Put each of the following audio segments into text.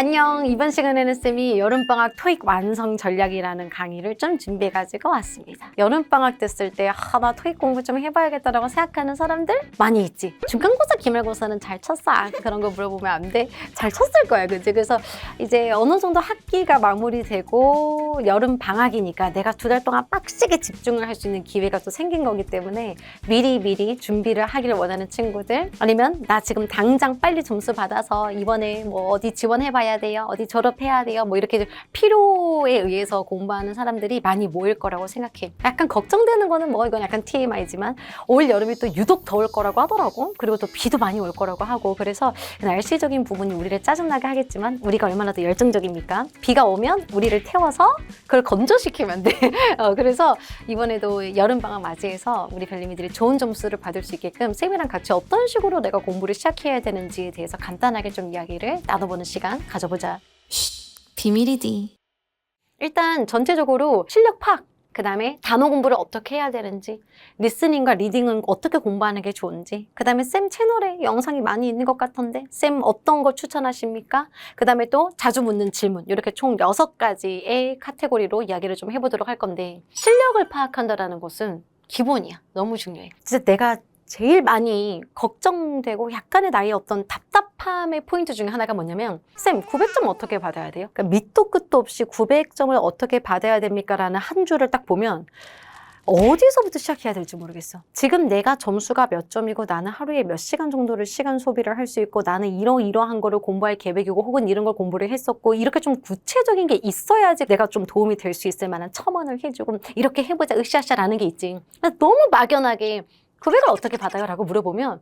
안녕. 이번 시간에는 쌤이 여름방학 토익 완성 전략이라는 강의를 좀 준비해가지고 왔습니다. 여름방학 됐을 때 나 토익 공부 좀 해봐야겠다라고 생각하는 사람들 많이 있지. 중간고사, 기말고사는 잘 쳤어? 그런 거 물어보면 안 돼. 잘 쳤을 거야, 그치? 그래서 이제 어느 정도 학기가 마무리되고 여름방학이니까 내가 2달 동안 빡시게 집중을 할 수 있는 기회가 또 생긴 거기 때문에 미리 준비를 하기를 원하는 친구들, 아니면 나 지금 당장 빨리 점수 받아서 이번에 뭐 어디 지원해봐야 돼요, 어디 졸업해야 돼요, 뭐 이렇게 필요에 의해서 공부하는 사람들이 많이 모일 거라고 생각해. 약간 걱정되는 거는 뭐 이건 약간 TMI지만 올 여름이 또 유독 더울 거라고 하더라고. 그리고 또 비도 많이 올 거라고 하고. 그래서 날씨적인 부분이 우리를 짜증나게 하겠지만 우리가 얼마나 더 열정적입니까? 비가 오면 우리를 태워서 그걸 건조시키면 돼. 그래서 이번에도 여름방학 맞이해서 우리 별님이들이 좋은 점수를 받을 수 있게끔 쌤이랑 같이 어떤 식으로 내가 공부를 시작해야 되는지에 대해서 간단하게 좀 이야기를 나눠보는 시간 가져보자. 비밀이디. 일단 전체적으로 실력 파악, 그 다음에 단어 공부를 어떻게 해야 되는지, 리스닝과 리딩은 어떻게 공부하는 게 좋은지, 그 다음에 쌤 채널에 영상이 많이 있는 것 같던데 쌤 어떤 거 추천하십니까? 그 다음에 또 자주 묻는 질문, 이렇게 총 6가지의 카테고리로 이야기를 좀 해보도록 할 건데, 실력을 파악한다는 것은 기본이야. 너무 중요해. 진짜 내가 제일 많이 걱정되고 약간의 나의 어떤 답답함의 포인트 중에 하나가 뭐냐면, 쌤 900점 어떻게 받아야 돼요? 그러니까 밑도 끝도 없이 900점을 어떻게 받아야 됩니까? 라는 한 줄을 딱 보면 어디서부터 시작해야 될지 모르겠어. 지금 내가 점수가 몇 점이고 나는 하루에 몇 시간 정도를 시간 소비를 할 수 있고 나는 이러한 거를 공부할 계획이고 혹은 이런 걸 공부를 했었고, 이렇게 좀 구체적인 게 있어야지 내가 좀 도움이 될 수 있을 만한 첨언을 해주고 이렇게 해보자 으쌰으쌰라는 게 있지. 너무 막연하게 900을 어떻게 받아요? 라고 물어보면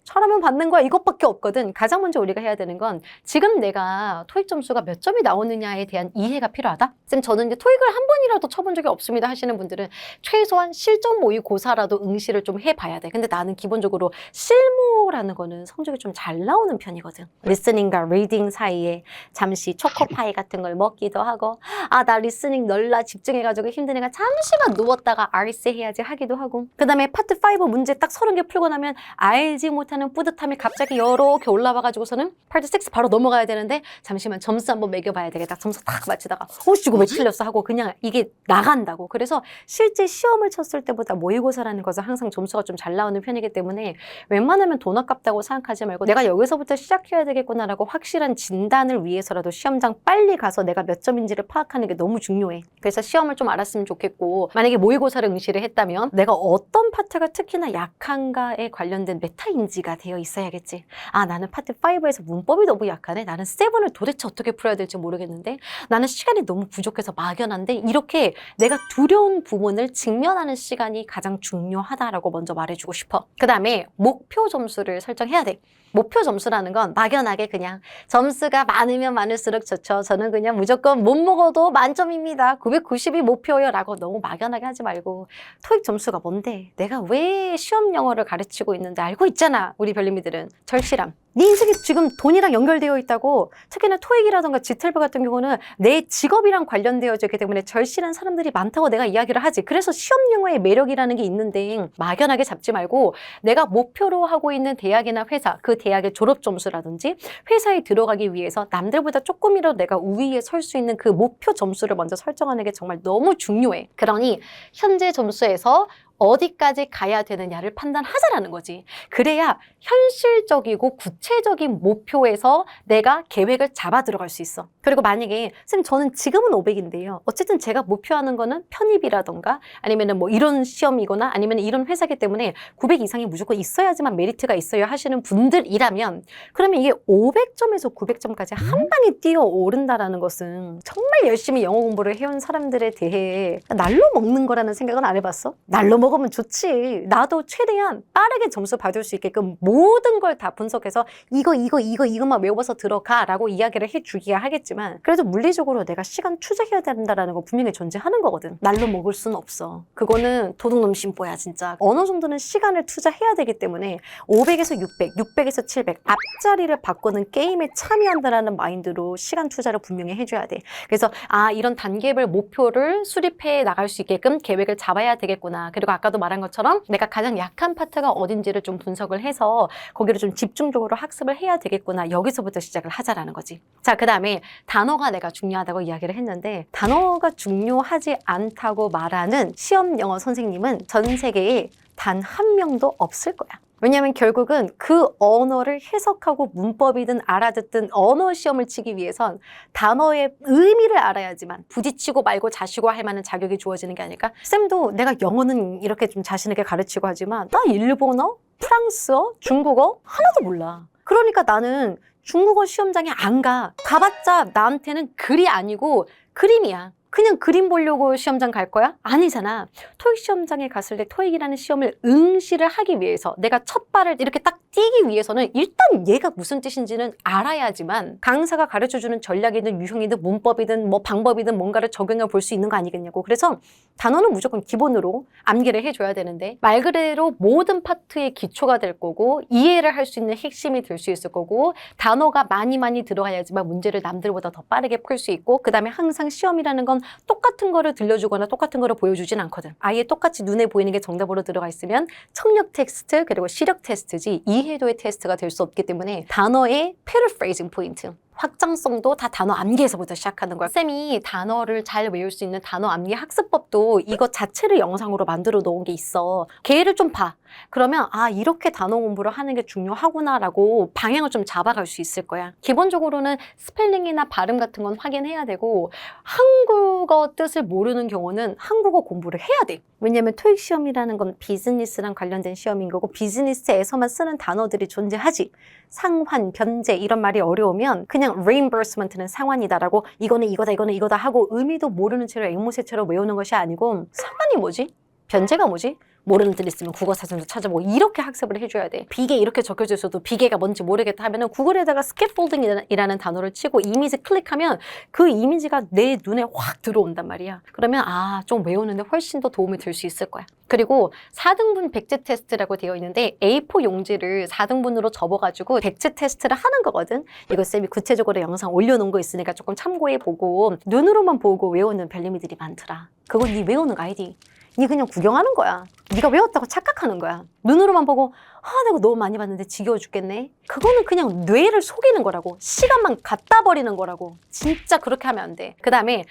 잘하면 받는 거야, 이것밖에 없거든. 가장 먼저 우리가 해야 되는 건 지금 내가 토익 점수가 몇 점이 나오느냐에 대한 이해가 필요하다. 쌤 저는 이제 토익을 한 번이라도 쳐본 적이 없습니다 하시는 분들은 최소한 실전 모의고사라도 응시를 좀 해봐야 돼. 근데 나는 기본적으로 실무라는 거는 성적이 좀 잘 나오는 편이거든. 리스닝과 리딩 사이에 잠시 초코파이 같은 걸 먹기도 하고, 나 리스닝 널라 집중해가지고 힘드니까 잠시만 누웠다가 RC 해야지 하기도 하고, 그 다음에 파트 5 문제 딱 30개 풀고 나면 알지 못하는 뿌듯함이 갑자기 이렇게 올라와가지고서는 파트 6 바로 넘어가야 되는데 잠시만 점수 한번 매겨봐야 되겠다. 점수 딱 맞추다가 이거 왜 틀렸어 하고 그냥 이게 나간다고. 그래서 실제 시험을 쳤을 때보다 모의고사라는 것은 항상 점수가 좀 잘 나오는 편이기 때문에 웬만하면 돈 아깝다고 생각하지 말고 내가 여기서부터 시작해야 되겠구나라고 확실한 진단을 위해서라도 시험장 빨리 가서 내가 몇 점인지를 파악하는 게 너무 중요해. 그래서 시험을 좀 알았으면 좋겠고, 만약에 모의고사를 응시를 했다면 내가 어떤 파트가 특히나 약한가에 관련된 메타인지가 되어 있어야겠지. 나는 파트 5에서 문법이 너무 약하네. 나는 7을 도대체 어떻게 풀어야 될지 모르겠는데, 나는 시간이 너무 부족해서 막연한데, 이렇게 내가 두려운 부분을 직면하는 시간이 가장 중요하다라고 먼저 말해주고 싶어. 그 다음에 목표 점수를 설정해야 돼. 목표 점수라는 건 막연하게 그냥 점수가 많으면 많을수록 좋죠. 저는 그냥 무조건 못 먹어도 만점입니다. 990이 목표요 라고 너무 막연하게 하지 말고, 토익 점수가 뭔데? 내가 왜 시험 영어를 가르치고 있는데 알고 있잖아. 우리 별님이들은 절실함. 네 인생이 지금 돈이랑 연결되어 있다고. 특히나 토익이라던가 지텔부 같은 경우는 내 직업이랑 관련되어져 있기 때문에 절실한 사람들이 많다고 내가 이야기를 하지. 그래서 시험 영어의 매력이라는 게 있는데 막연하게 잡지 말고, 내가 목표로 하고 있는 대학이나 회사, 그 대학의 졸업 점수라든지 회사에 들어가기 위해서 남들보다 조금이라도 내가 우위에 설 수 있는 그 목표 점수를 먼저 설정하는 게 정말 너무 중요해. 그러니 현재 점수에서 어디까지 가야 되느냐를 판단하자라는 거지. 그래야 현실적이고 구체적인 목표에서 내가 계획을 잡아 들어갈 수 있어. 그리고 만약에 쌤 저는 지금은 500인데요. 어쨌든 제가 목표하는 거는 편입이라던가 아니면은 뭐 이런 시험이거나 아니면 이런 회사이기 때문에 900 이상이 무조건 있어야지만 메리트가 있어요 하시는 분들이라면, 그러면 이게 500점에서 900점까지 한 방에 뛰어오른다라는 것은 정말 열심히 영어 공부를 해온 사람들에 대해 날로 먹는 거라는 생각은 안 해봤어? 날로 먹으면 좋지. 나도 최대한 빠르게 점수 받을 수 있게끔 모든 걸 다 분석해서 이것만 외워서 들어가라고 이야기를 해주기야 하겠지만, 그래도 물리적으로 내가 시간 투자해야 된다는 거 분명히 존재하는 거거든. 날로 먹을 수는 없어. 그거는 도둑놈 심보야 진짜. 어느 정도는 시간을 투자해야 되기 때문에 500에서 600, 600에서 700 앞자리를 바꾸는 게임에 참여한다는 마인드로 시간 투자를 분명히 해줘야 돼. 그래서 이런 단계별 목표를 수립해 나갈 수 있게끔 계획을 잡아야 되겠구나. 그리고 아까도 말한 것처럼 내가 가장 약한 파트가 어딘지를 좀 분석을 해서 거기를 좀 집중적으로 학습을 해야 되겠구나. 여기서부터 시작을 하자라는 거지. 자, 그 다음에 단어가 내가 중요하다고 이야기를 했는데 단어가 중요하지 않다고 말하는 시험 영어 선생님은 전 세계에 단 한 명도 없을 거야. 왜냐하면 결국은 그 언어를 해석하고 문법이든 알아듣든 언어 시험을 치기 위해선 단어의 의미를 알아야지만 부딪히고 말고 자시고 할 만한 자격이 주어지는 게 아닐까? 쌤도 내가 영어는 이렇게 좀 자신있게 가르치고 하지만 나 일본어, 프랑스어, 중국어 하나도 몰라. 그러니까 나는 중국어 시험장에 안 가. 가봤자 나한테는 글이 아니고 그림이야. 그냥 그림 보려고 시험장 갈 거야? 아니잖아. 토익 시험장에 갔을 때 토익이라는 시험을 응시를 하기 위해서 내가 첫 발을 이렇게 딱 띄기 위해서는 일단 얘가 무슨 뜻인지는 알아야지만 강사가 가르쳐주는 전략이든 유형이든 문법이든 뭐 방법이든 뭔가를 적용해 볼 수 있는 거 아니겠냐고. 그래서 단어는 무조건 기본으로 암기를 해줘야 되는데 말 그대로 모든 파트의 기초가 될 거고 이해를 할 수 있는 핵심이 될 수 있을 거고 단어가 많이 들어가야지만 문제를 남들보다 더 빠르게 풀 수 있고 그 다음에 항상 시험이라는 건 똑같은 거를 들려주거나 똑같은 거를 보여주진 않거든. 아예 똑같이 눈에 보이는 게 정답으로 들어가 있으면 청력 테스트 그리고 시력 테스트지 이해도의 테스트가 될 수 없기 때문에 단어의 paraphrasing 포인트 확장성도 다 단어 암기에서부터 시작하는 거야. 쌤이 단어를 잘 외울 수 있는 단어 암기 학습법도 이것 자체를 영상으로 만들어 놓은 게 있어. 걔를 좀 봐. 그러면 아 이렇게 단어 공부를 하는 게 중요하구나라고 방향을 좀 잡아갈 수 있을 거야. 기본적으로는 스펠링이나 발음 같은 건 확인해야 되고 한국어 뜻을 모르는 경우는 한국어 공부를 해야 돼. 왜냐면 토익 시험이라는 건 비즈니스랑 관련된 시험인 거고 비즈니스에서만 쓰는 단어들이 존재하지. 상환, 변제 이런 말이 어려우면 그냥 reimbursement는 상환이다라고 이거는 이거다 이거는 이거다 하고 의미도 모르는 채로 앵무새처럼 외우는 것이 아니고 상환이 뭐지? 변제가 뭐지? 모르는 들 있으면 국어사전도 찾아보고 이렇게 학습을 해줘야 돼. 비계 이렇게 적혀져 있어도 비계가 뭔지 모르겠다 하면은 구글에다가 스캐폴딩이라는 단어를 치고 이미지 클릭하면 그 이미지가 내 눈에 확 들어온단 말이야. 그러면 아, 좀 외우는데 훨씬 더 도움이 될 수 있을 거야. 그리고 4등분 백지 테스트라고 되어 있는데 A4 용지를 4등분으로 접어가지고 백지 테스트를 하는 거거든. 이거 쌤이 구체적으로 영상 올려놓은 거 있으니까 조금 참고해보고 눈으로만 보고 외우는 별님이들이 많더라. 그건 네 외우는 거 아니지. 니 그냥 구경하는 거야. 네가 외웠다고 착각하는 거야. 눈으로만 보고 아 내가 너무 많이 봤는데 지겨워 죽겠네. 그거는 그냥 뇌를 속이는 거라고. 시간만 갖다 버리는 거라고. 진짜 그렇게 하면 안 돼. 그 다음에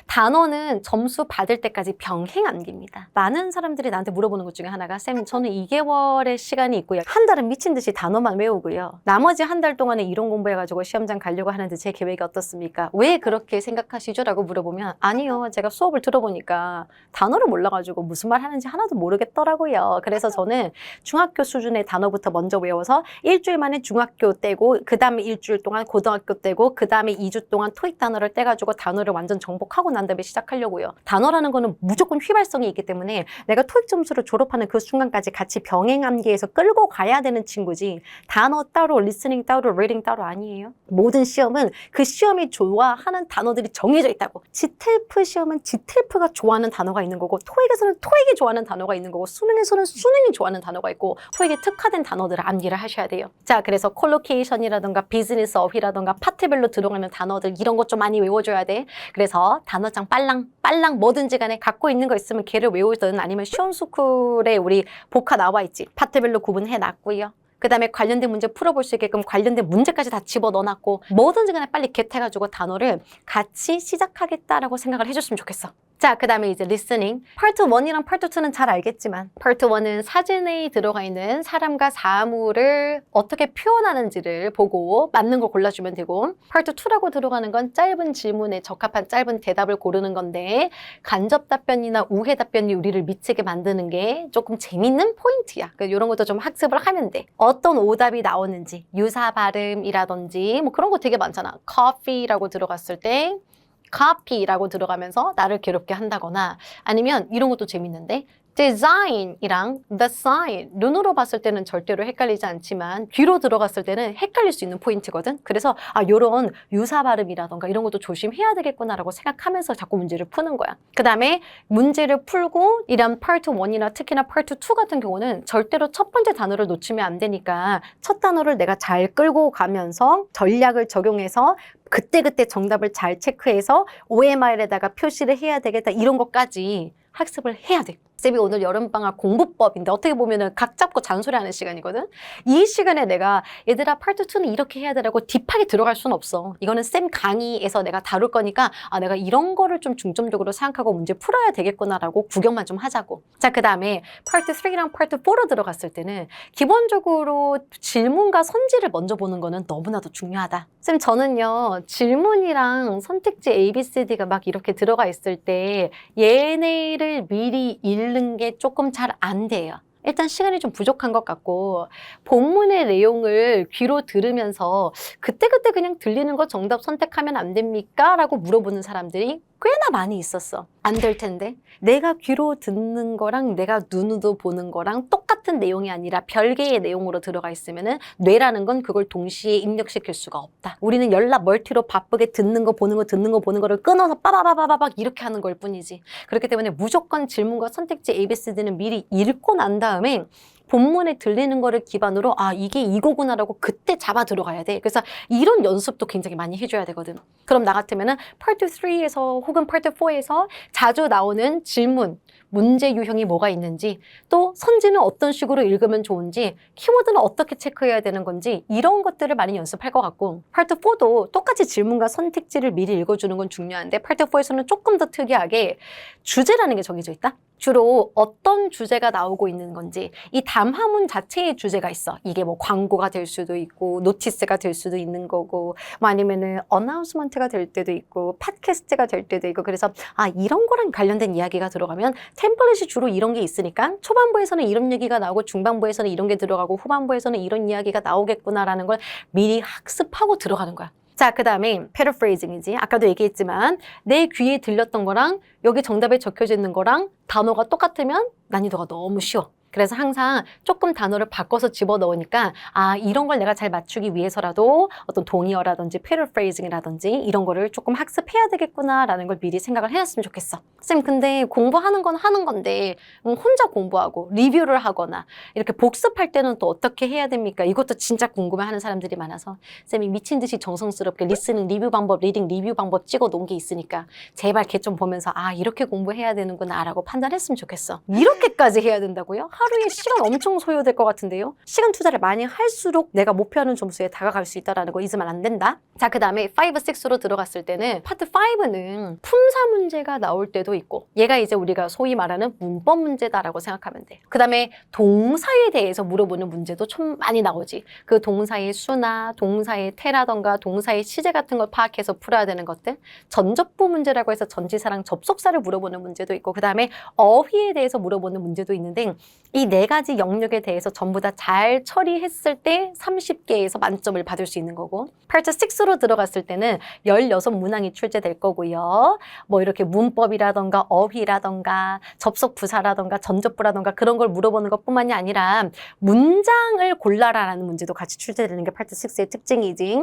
단어는 점수 받을 때까지 병행 암기입니다. 많은 사람들이 나한테 물어보는 것 중에 하나가 쌤 저는 2개월의 시간이 있고요. 한 달은 미친 듯이 단어만 외우고요. 나머지 한 달 동안에 이론 공부해가지고 시험장 가려고 하는데 제 계획이 어떻습니까? 왜 그렇게 생각하시죠? 라고 물어보면 아니요. 제가 수업을 들어보니까 단어를 몰라가지고 무슨 말 하는지 하나도 모르겠더라고요. 그래서 저는 중학교 수준의 단어부터 먼저 외워서 일주일 만에 중학교 떼고 그 다음에 일주일 동안 고등학교 떼고 그 다음에 2주 동안 토익 단어를 떼가지고 단어를 완전 정복하고 난 다음에 시작하려고요. 단어라는 거는 무조건 휘발성이 있기 때문에 내가 토익 점수를 졸업하는 그 순간까지 같이 병행 암기해서 끌고 가야 되는 친구지 단어 따로, 리스닝 따로, 리딩 따로 아니에요. 모든 시험은 그 시험이 좋아하는 단어들이 정해져 있다고. 지텔프 시험은 지텔프가 좋아하는 단어가 있는 거고 토익에서는 토익이 좋아하는 단어가 있는 거고 수능에서는 수능이 좋아하는 단어가 있고 토익에 특화된 단어들을 암기를 하셔야 돼요. 자, 그래서 콜로케이션이라던가 비즈니스 어휘라던가 파트별로 들어가는 단어들 이런 것 좀 많이 외워줘야 돼. 그래서 단어장 빨랑 뭐든지 간에 갖고 있는 거 있으면 걔를 외우든 아니면 시험스쿨에 우리 복화 나와 있지. 파트별로 구분해 놨고요. 그 다음에 관련된 문제 풀어볼 수 있게끔 관련된 문제까지 다 집어넣어놨고 뭐든지 간에 빨리 겟해가지고 단어를 같이 시작하겠다라고 생각을 해줬으면 좋겠어. 자, 그 다음에 이제 리스닝. 파트 1이랑 파트 2는 잘 알겠지만 파트 1은 사진에 들어가 있는 사람과 사물을 어떻게 표현하는지를 보고 맞는 걸 골라주면 되고 파트 2라고 들어가는 건 짧은 질문에 적합한 짧은 대답을 고르는 건데 간접 답변이나 우회 답변이 우리를 미치게 만드는 게 조금 재밌는 포인트야. 이런 것도 좀 학습을 하면 돼. 어떤 오답이 나오는지 유사 발음이라든지 뭐 그런 거 되게 많잖아. coffee라고 들어갔을 때 copy라고 들어가면서 나를 괴롭게 한다거나 아니면 이런 것도 재밌는데 design이랑 the sign 눈으로 봤을 때는 절대로 헷갈리지 않지만 귀로 들어갔을 때는 헷갈릴 수 있는 포인트거든. 그래서 아 요런 유사 발음이라던가 이런 것도 조심해야 되겠구나라고 생각하면서 자꾸 문제를 푸는 거야. 그 다음에 문제를 풀고 이런 파트 1이나 특히나 파트 2 같은 경우는 절대로 첫 번째 단어를 놓치면 안 되니까 첫 단어를 내가 잘 끌고 가면서 전략을 적용해서 그때그때 정답을 잘 체크해서 OMR에다가 표시를 해야 되겠다 이런 것까지 학습을 해야 돼. 쌤이 오늘 여름방학 공부법인데 어떻게 보면은 각 잡고 잔소리하는 시간이거든. 이 시간에 내가 얘들아 파트 2는 이렇게 해야 되라고 딥하게 들어갈 수는 없어. 이거는 쌤 강의에서 내가 다룰 거니까 내가 이런 거를 좀 중점적으로 생각하고 문제 풀어야 되겠구나라고 구경만 좀 하자고. 자, 그 다음에 파트 3랑 파트 4로 들어갔을 때는 기본적으로 질문과 선지를 먼저 보는 거는 너무나도 중요하다. 쌤, 저는요 질문이랑 선택지 A, B, C, D가 막 이렇게 들어가 있을 때 얘네를 미리 읽는 게 조금 잘 안 돼요. 일단 시간이 좀 부족한 것 같고 본문의 내용을 귀로 들으면서 그때그때 그냥 들리는 거 정답 선택하면 안 됩니까? 라고 물어보는 사람들이 꽤나 많이 있었어. 안 될 텐데. 내가 귀로 듣는 거랑 내가 눈으로 보는 거랑 똑같은 내용이 아니라 별개의 내용으로 들어가 있으면은 뇌라는 건 그걸 동시에 입력시킬 수가 없다. 우리는 연락 멀티로 바쁘게 듣는 거 보는 거 듣는 거 보는 거를 끊어서 빠바바바바박 이렇게 하는 걸 뿐이지. 그렇기 때문에 무조건 질문과 선택지 ABCD는 미리 읽고 난 다음에 본문에 들리는 거를 기반으로 이게 이거구나라고 그때 잡아 들어가야 돼. 그래서 이런 연습도 굉장히 많이 해줘야 되거든. 그럼 나 같으면은 파트 3에서 혹은 파트 4에서 자주 나오는 질문, 문제 유형이 뭐가 있는지, 또 선지는 어떤 식으로 읽으면 좋은지, 키워드는 어떻게 체크해야 되는 건지 이런 것들을 많이 연습할 것 같고, 파트 4도 똑같이 질문과 선택지를 미리 읽어주는 건 중요한데 파트 4에서는 조금 더 특이하게 주제라는 게 정해져 있다. 주로 어떤 주제가 나오고 있는 건지, 이 담화문 자체의 주제가 있어. 이게 뭐 광고가 될 수도 있고 노티스가 될 수도 있는 거고, 뭐 아니면은 어나운스먼트가 될 때도 있고 팟캐스트가 될 때도 있고. 그래서 이런 거랑 관련된 이야기가 들어가면 템플릿이 주로 이런 게 있으니까 초반부에서는 이런 얘기가 나오고 중반부에서는 이런 게 들어가고 후반부에서는 이런 이야기가 나오겠구나라는 걸 미리 학습하고 들어가는 거야. 자, 그 다음에 paraphrasing이지. 아까도 얘기했지만 내 귀에 들렸던 거랑 여기 정답에 적혀져 있는 거랑 단어가 똑같으면 난이도가 너무 쉬워. 그래서 항상 조금 단어를 바꿔서 집어넣으니까 이런 걸 내가 잘 맞추기 위해서라도 어떤 동의어라든지 paraphrasing이라든지 이런 거를 조금 학습해야 되겠구나라는 걸 미리 생각을 해놨으면 좋겠어. 쌤, 근데 공부하는 건 하는 건데 혼자 공부하고 리뷰를 하거나 이렇게 복습할 때는 또 어떻게 해야 됩니까? 이것도 진짜 궁금해하는 사람들이 많아서 쌤이 미친 듯이 정성스럽게 리스닝 리뷰 방법, 리딩 리뷰 방법 찍어 놓은 게 있으니까 제발 걔 좀 보면서 이렇게 공부해야 되는구나 라고 판단했으면 좋겠어. 이렇게까지 해야 된다고요? 하루에 시간 엄청 소요될 것 같은데요? 시간 투자를 많이 할수록 내가 목표하는 점수에 다가갈 수 있다는 거 잊으면 안 된다. 자, 그 다음에 5, 6로 들어갔을 때는 파트 5는 품사 문제가 나올 때도 있고, 얘가 이제 우리가 소위 말하는 문법 문제다라고 생각하면 돼. 그 다음에 동사에 대해서 물어보는 문제도 좀 많이 나오지. 그 동사의 수나 동사의 태라던가 동사의 시제 같은 걸 파악해서 풀어야 되는 것들. 전접부 문제라고 해서 전치사랑 접속사를 물어보는 문제도 있고, 그 다음에 어휘에 대해서 물어보는 문제도 있는데, 이 4가지 영역에 대해서 전부 다 잘 처리했을 때 30개에서 만점을 받을 수 있는 거고, 파트 6로 들어갔을 때는 16문항이 출제될 거고요. 뭐 이렇게 문법이라던가 어휘라던가 접속 부사라던가 전접부라던가 그런 걸 물어보는 것뿐만이 아니라 문장을 골라라라는 문제도 같이 출제되는 게 파트 6의 특징이지.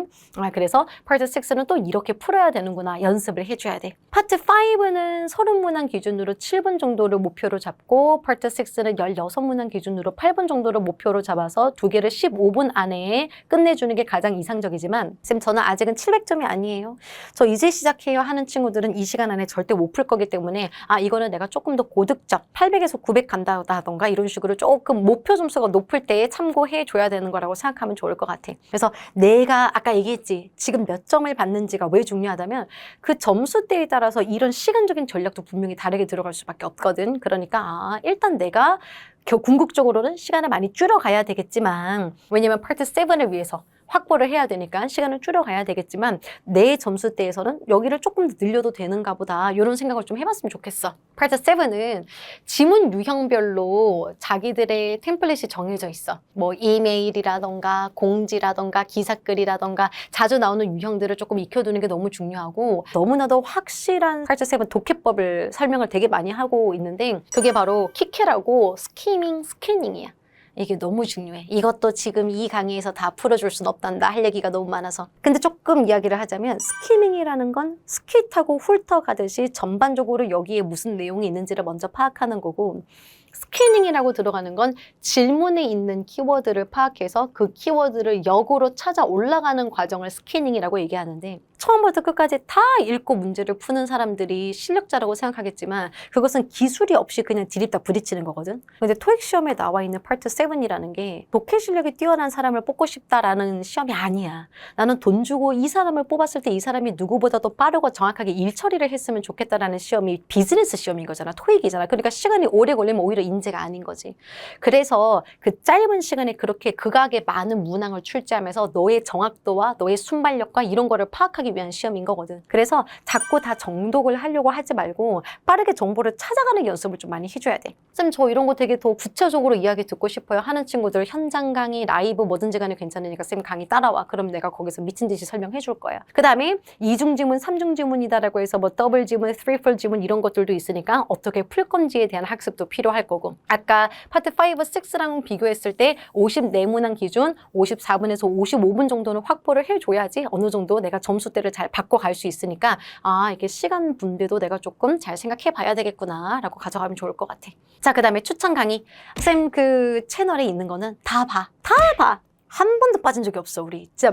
그래서 파트 6는 또 이렇게 풀어야 되는구나 연습을 해줘야 돼. 파트 5는 30문항 기준으로 7분 정도를 목표로 잡고, 파트 6는 16문항 기준으로 8분 정도를 목표로 잡아서 2개를 15분 안에 끝내주는 게 가장 이상적이지만, 쌤 저는 아직은 700점이 아니에요. 저 이제 시작해요 하는 친구들은 이 시간 안에 절대 못 풀 거기 때문에 이거는 내가 조금 더 고득점 800에서 900 간다던가 이런 식으로 조금 목표 점수가 높을 때 참고해 줘야 되는 거라고 생각하면 좋을 것 같아. 그래서 내가 아까 얘기했지, 지금 몇 점을 받는지가 왜 중요하다면 그 점수대에 따라서 이런 시간적인 전략도 분명히 다르게 들어갈 수밖에 없거든. 그러니까 일단 내가 궁극적으로는 시간을 많이 줄여가야 되겠지만, 왜냐면 파트 7을 위해서 확보를 해야 되니까 시간을 줄여가야 되겠지만 내 점수대에서는 여기를 조금 더 늘려도 되는가 보다 이런 생각을 좀 해봤으면 좋겠어. 파트 7은 지문 유형별로 자기들의 템플릿이 정해져 있어. 뭐 이메일이라던가 공지라던가 기사글이라던가 자주 나오는 유형들을 조금 익혀두는 게 너무 중요하고, 너무나도 확실한 파트 7 독해법을 설명을 되게 많이 하고 있는데, 그게 바로 키캐라고 스키밍 스캐닝이야. 이게 너무 중요해. 이것도 지금 이 강의에서 다 풀어줄 순 없단다. 할 얘기가 너무 많아서. 근데 조금 이야기를 하자면, 스키밍이라는 건 스키 타고 훑어가듯이 전반적으로 여기에 무슨 내용이 있는지를 먼저 파악하는 거고, 스캐닝이라고 들어가는 건 질문에 있는 키워드를 파악해서 그 키워드를 역으로 찾아 올라가는 과정을 스캐닝이라고 얘기하는데, 처음부터 끝까지 다 읽고 문제를 푸는 사람들이 실력자라고 생각하겠지만 그것은 기술이 없이 그냥 디립다 부딪히는 거거든. 근데 토익 시험에 나와 있는 파트 7이라는 게 독해 실력이 뛰어난 사람을 뽑고 싶다라는 시험이 아니야. 나는 돈 주고 이 사람을 뽑았을 때 이 사람이 누구보다도 빠르고 정확하게 일 처리를 했으면 좋겠다라는 시험이 비즈니스 시험인 거잖아. 토익이잖아. 그러니까 시간이 오래 걸리면 오히려 인재가 아닌 거지. 그래서 그 짧은 시간에 그렇게 극악의 많은 문항을 출제하면서 너의 정확도와 너의 순발력과 이런 거를 파악하기 위한 시험인 거거든. 그래서 자꾸 다 정독을 하려고 하지 말고 빠르게 정보를 찾아가는 연습을 좀 많이 해줘야 돼. 쌤, 저 이런 거 되게 더 구체적으로 이야기 듣고 싶어요 하는 친구들 현장 강의, 라이브 뭐든지 간에 괜찮으니까 쌤 강의 따라와. 그럼 내가 거기서 미친 듯이 설명해 줄 거야. 그 다음에 이중 지문, 삼중 지문이다라고 해서 뭐 더블 지문, threefold 지문 이런 것들도 있으니까 어떻게 풀 건지에 대한 학습도 필요할 거고, 아까 파트 5, 6랑 비교했을 때 54문항 기준 54분에서 55분 정도는 확보를 해줘야지 어느 정도 내가 점수대를 잘 바꿔갈 수 있으니까 아, 이게 시간 분배도 내가 조금 잘 생각해 봐야 되겠구나 라고 가져가면 좋을 것 같아. 자, 그 다음에 추천 강의. 쌤, 그 채널에 있는 거는 다 봐. 다 봐. 한 번도 빠진 적이 없어.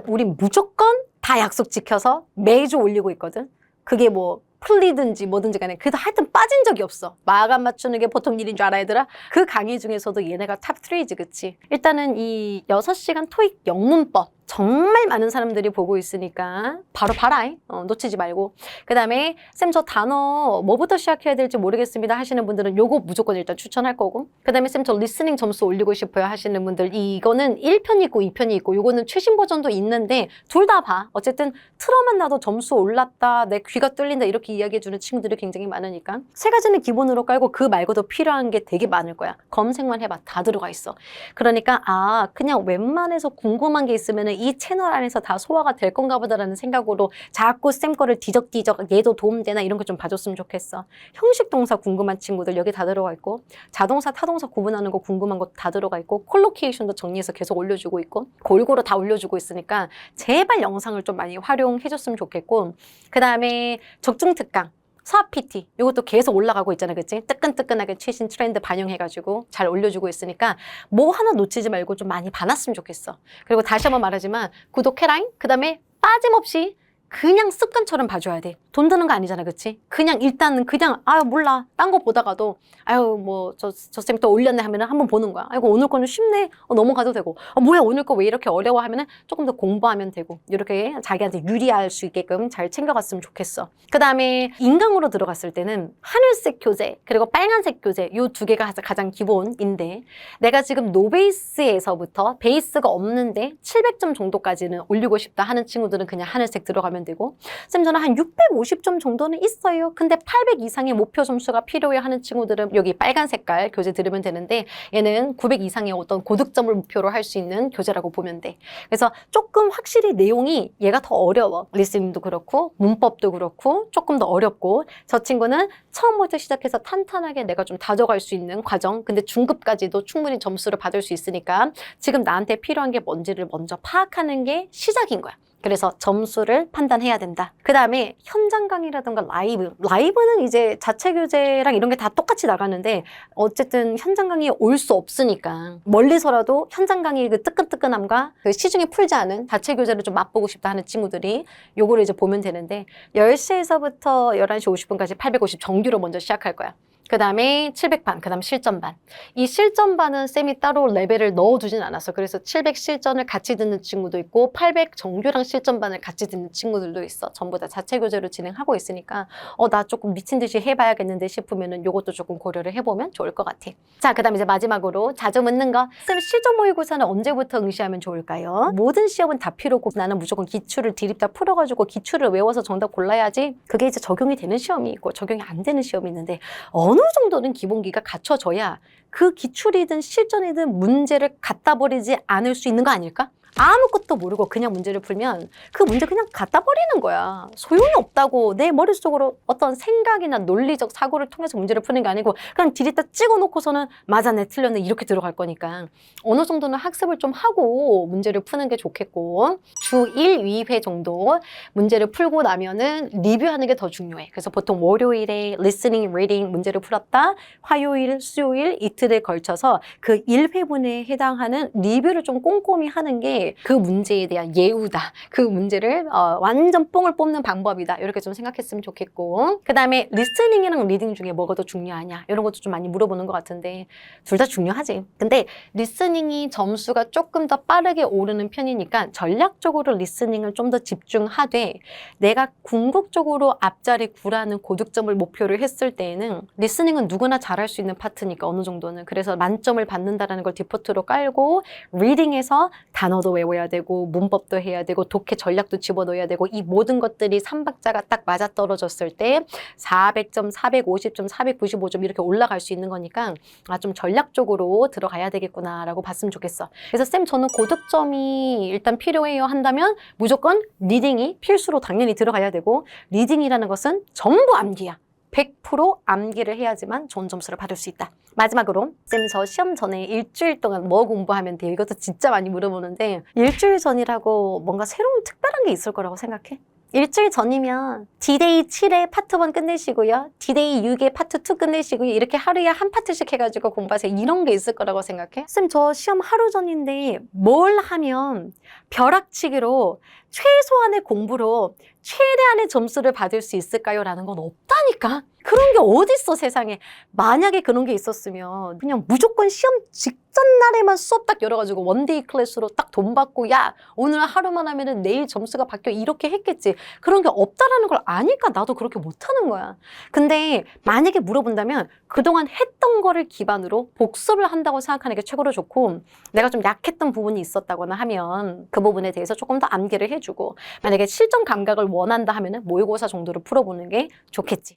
우리 무조건 다 약속 지켜서 매주 올리고 있거든. 그게 뭐 풀리든지 뭐든지 간에 그래도 하여튼 빠진 적이 없어. 마감 맞추는 게 보통 일인 줄 알아, 얘들아? 그 강의 중에서도 얘네가 탑 3지, 그치? 일단은 이 6시간 토익 영문법 정말 많은 사람들이 보고 있으니까 바로 봐라. 놓치지 말고. 그 다음에 쌤, 저 단어 뭐부터 시작해야 될지 모르겠습니다 하시는 분들은 요거 무조건 일단 추천할 거고, 그 다음에 쌤, 저 리스닝 점수 올리고 싶어요 하시는 분들 이거는 1편이 있고 2편이 있고 요거는 최신 버전도 있는데 둘 다 봐. 어쨌든 틀어만 놔도 점수 올랐다, 내 귀가 뚫린다 이렇게 이야기해주는 친구들이 굉장히 많으니까 세 가지는 기본으로 깔고 그 말고도 필요한 게 되게 많을 거야. 검색만 해봐. 다 들어가 있어. 그러니까 아, 그냥 웬만해서 궁금한 게 있으면 이 채널 안에서 다 소화가 될 건가 보다라는 생각으로 자꾸 쌤 거를 뒤적뒤적 얘도 도움되나 이런 거 좀 봐줬으면 좋겠어. 형식 동사 궁금한 친구들 여기 다 들어가 있고, 자동사 타동사 구분하는 거 궁금한 거 다 들어가 있고, 콜로케이션도 정리해서 계속 올려주고 있고, 골고루 다 올려주고 있으니까 제발 영상을 좀 많이 활용해줬으면 좋겠고, 그 다음에 적중특강 수학 PT 이것도 계속 올라가고 있잖아, 그치? 뜨끈뜨끈하게 최신 트렌드 반영해가지고 잘 올려주고 있으니까 뭐 하나 놓치지 말고 좀 많이 봐놨으면 좋겠어. 그리고 다시 한번 말하지만 구독해라잉. 그 다음에 빠짐없이 그냥 습관처럼 봐줘야 돼. 돈 드는 거 아니잖아, 그치? 그냥 일단은 그냥 아유 몰라 딴 거 보다가도 아유 뭐 저 쌤 또 올렸네 하면은 한번 보는 거야. 아이고 오늘 거는 쉽네, 넘어가도 되고, 뭐야 오늘 거 왜 이렇게 어려워 하면은 조금 더 공부하면 되고, 이렇게 자기한테 유리할 수 있게끔 잘 챙겨갔으면 좋겠어. 그 다음에 인강으로 들어갔을 때는 하늘색 교재 그리고 빨간색 교재 요 두 개가 가장 기본인데, 내가 지금 노베이스에서부터 베이스가 없는데 700점 정도까지는 올리고 싶다 하는 친구들은 그냥 하늘색 들어가면 되고, 쌤 저는 한 650점 정도는 있어요. 근데 800 이상의 목표 점수가 필요해 하는 친구들은 여기 빨간 색깔 교재 들으면 되는데, 얘는 900 이상의 어떤 고득점을 목표로 할 수 있는 교재라고 보면 돼. 그래서 조금 확실히 내용이 얘가 더 어려워. 리스닝도 그렇고 문법도 그렇고 조금 더 어렵고, 저 친구는 처음부터 시작해서 탄탄하게 내가 좀 다져갈 수 있는 과정, 근데 중급까지도 충분히 점수를 받을 수 있으니까 지금 나한테 필요한 게 뭔지를 먼저 파악하는 게 시작인 거야. 그래서 점수를 판단해야 된다. 그 다음에 현장 강의라든가 라이브는 이제 자체 교재랑 이런 게 다 똑같이 나가는데 어쨌든 현장 강의에 올 수 없으니까 멀리서라도 현장 강의 그 뜨끈뜨끈함과 그 시중에 풀지 않은 자체 교재를 좀 맛보고 싶다 하는 친구들이 요거를 이제 보면 되는데, 10시에서부터 11시 50분까지 850 정규로 먼저 시작할 거야. 그 다음에 700반, 그 다음 실전반. 이 실전반은 쌤이 따로 레벨을 넣어두진 않았어. 그래서 700 실전을 같이 듣는 친구도 있고 800 정규랑 실전반을 같이 듣는 친구들도 있어. 전부 다 자체 교재로 진행하고 있으니까 나 조금 미친 듯이 해봐야겠는데 싶으면은 요것도 조금 고려를 해보면 좋을 것 같아. 자, 그 다음 이제 마지막으로 자주 묻는 거. 쌤, 실전 모의고사는 언제부터 응시하면 좋을까요? 모든 시험은 다 필요고 나는 무조건 기출을 디립다 풀어가지고 기출을 외워서 정답 골라야지. 그게 이제 적용이 되는 시험이 있고 적용이 안 되는 시험이 있는데, 어느 정도는 기본기가 갖춰져야 그 기출이든 실전이든 문제를 갖다 버리지 않을 수 있는 거 아닐까? 아무것도 모르고 그냥 문제를 풀면 그 문제 그냥 갖다 버리는 거야. 소용이 없다고. 내 머릿속으로 어떤 생각이나 논리적 사고를 통해서 문제를 푸는 게 아니고 그냥 디리다 찍어놓고서는 맞았네 틀렸네 이렇게 들어갈 거니까 어느 정도는 학습을 좀 하고 문제를 푸는 게 좋겠고, 주 1, 2회 정도 문제를 풀고 나면은 리뷰하는 게 더 중요해. 그래서 보통 월요일에 listening, reading 문제를 풀었다, 화요일, 수요일 이틀에 걸쳐서 그 1회분에 해당하는 리뷰를 좀 꼼꼼히 하는 게 게 그 문제에 대한 예우다. 그 문제를 완전 뽕을 뽑는 방법이다. 이렇게 좀 생각했으면 좋겠고, 그 다음에 리스닝이랑 리딩 중에 뭐가 더 중요하냐 이런 것도 좀 많이 물어보는 것 같은데 둘 다 중요하지. 근데 리스닝이 점수가 조금 더 빠르게 오르는 편이니까 전략적으로 리스닝을 좀 더 집중하되, 내가 궁극적으로 앞자리 9라는 고득점을 목표를 했을 때에는 리스닝은 누구나 잘할 수 있는 파트니까 어느 정도는, 그래서 만점을 받는다라는 걸 디포트로 깔고 리딩에서 단어도 외워야 되고 문법도 해야 되고 독해 전략도 집어넣어야 되고, 이 모든 것들이 3박자가 딱 맞아떨어졌을 때 400점, 450점, 495점 이렇게 올라갈 수 있는 거니까 좀 전략적으로 들어가야 되겠구나 라고 봤으면 좋겠어. 그래서 쌤 저는 고득점이 일단 필요해요 한다면 무조건 리딩이 필수로 당연히 들어가야 되고, 리딩이라는 것은 전부 암기야. 100% 암기를 해야지만 좋은 점수를 받을 수 있다. 마지막으로 쌤 저 시험 전에 일주일 동안 뭐 공부하면 돼요? 이것도 진짜 많이 물어보는데, 일주일 전이라고 뭔가 새로운 특별한 게 있을 거라고 생각해? 일주일 전이면 D-Day 7에 파트 1 끝내시고요, D-Day 6에 파트 2 끝내시고요, 이렇게 하루에 한 파트씩 해가지고 공부하세요. 이런 게 있을 거라고 생각해? 쌤 저 시험 하루 전인데 뭘 하면 벼락치기로 최소한의 공부로 최대한의 점수를 받을 수 있을까요? 라는 건 없다니까. 그런 게 어딨어 세상에. 만약에 그런 게 있었으면 그냥 무조건 시험 직전 날에만 수업 딱 열어가지고 원데이 클래스로 딱 돈 받고, 야 오늘 하루만 하면은 내일 점수가 바뀌어 이렇게 했겠지. 그런 게 없다라는 걸 아니까 나도 그렇게 못하는 거야. 근데 만약에 물어본다면 그동안 했던 거를 기반으로 복습을 한다고 생각하는 게 최고로 좋고, 내가 좀 약했던 부분이 있었다거나 하면 그 부분에 대해서 조금 더 암기를 해주고, 만약에 실전 감각을 원한다 하면은 모의고사 정도로 풀어보는 게 좋겠지.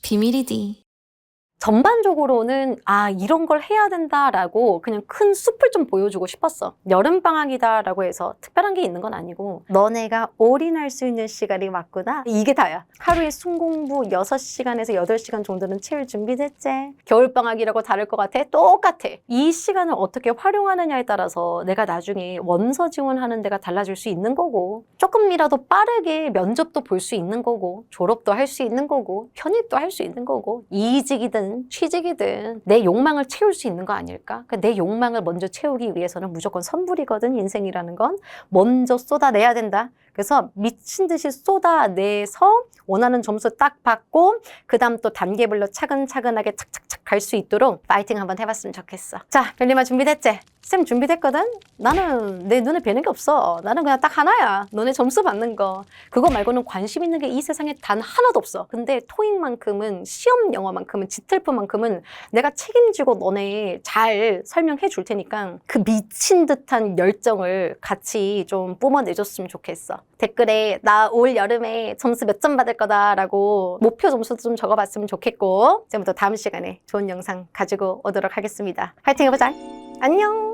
비밀이지. 전반적으로는 이런 걸 해야 된다라고 그냥 큰 숲을 좀 보여주고 싶었어. 여름방학이다라고 해서 특별한 게 있는 건 아니고, 너네가 올인할 수 있는 시간이 왔구나, 이게 다야. 하루에 순공부 6시간에서 8시간 정도는 채울 준비됐지? 겨울방학이라고 다를 것 같아? 똑같아. 이 시간을 어떻게 활용하느냐에 따라서 내가 나중에 원서 지원하는 데가 달라질 수 있는 거고, 조금이라도 빠르게 면접도 볼 수 있는 거고, 졸업도 할 수 있는 거고, 편입도 할 수 있는 거고, 이직이든 취직이든 내 욕망을 채울 수 있는 거 아닐까? 그러니까 내 욕망을 먼저 채우기 위해서는 무조건 선불이거든. 인생이라는 건 먼저 쏟아내야 된다. 그래서 미친 듯이 쏟아내서 원하는 점수 딱 받고, 그 다음 또 단계별로 차근차근하게 착착착 갈 수 있도록 파이팅 한번 해봤으면 좋겠어. 자, 별님아 준비됐지? 쌤 준비됐거든? 나는 내 눈에 뵈는 게 없어. 나는 그냥 딱 하나야. 너네 점수 받는 거. 그거 말고는 관심 있는 게 이 세상에 단 하나도 없어. 근데 토익만큼은, 시험 영어만큼은, 지텔프만큼은 내가 책임지고 너네 잘 설명해 줄 테니까 그 미친 듯한 열정을 같이 좀 뿜어내줬으면 좋겠어. 댓글에 나 올 여름에 점수 몇 점 받을 거다라고 목표 점수도 좀 적어봤으면 좋겠고, 지금부터 다음 시간에 좋은 영상 가지고 오도록 하겠습니다. 파이팅 해보자. 안녕.